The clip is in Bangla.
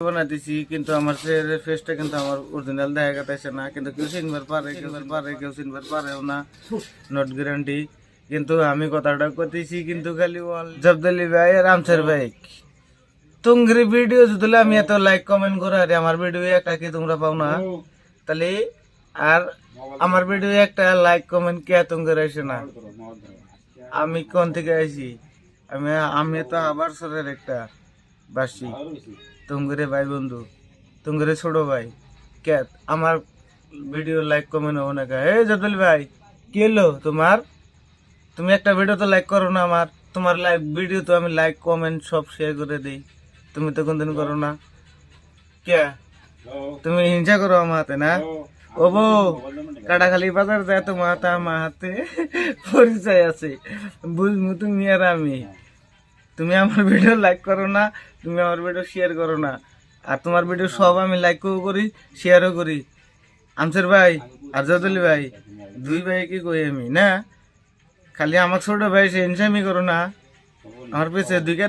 বানাইতেছি কিন্তু আমার ফেসটা কিন্তু আমার অরিজিনাল দেখা গেছে না, কিন্তু কেউ চিনবার পারে, কেউ চিনবার পারেও না, নট গ্যারান্টি। কিন্তু আমি কথাটা করতেছি কিন্তু খালি জবদলি ভাই আর আমসার ভাই তুঙ্গরি ভিডিও যদি আমি এত লাইক কমেন্ট করে আর আমার ভিডিও একটা কি তোমরা পাও না, তাহলে আর আমার ভিডিও একটা লাইক কমেন্ট কে তুঙ্গের আসে না। আমি কোন থেকে আইছি, আমি তো আবার সরের একটা বাসি তুঙ্গরে ভাই বন্ধু, তুঙ্গরে ছোট ভাই কে আমার ভিডিও লাইক কমেন্ট হবো না কে? এই জবদল ভাই কি হলো তোমার? তুমি একটা ভিডিও তো লাইক করো না আমার, তোমার লাইক ভিডিও তো আমি লাইক কমেন্ট সব শেয়ার করে দিই, তুমি তো কোনদিন করো না কে? তুমি হিংসা করো আমার হাতে না? ও বউ কাটাখালি বাজার যায় তোমার হাতে আমার হাতে পরিচয় আছে, বুঝবো তুমি আর আমি। তুমি আমার ভিডিও লাইক করো না, তুমি আমার ভিডিও শেয়ার করো না, আর তোমার ভিডিও সব আমি লাইকও করি শেয়ারও করি। আমসের ভাই আর জাদুলি ভাই দুই ভাই কি কই আমি না, খালি আমার ছোট ভাই সে হিংসামি করো না, আমার পেছে দুই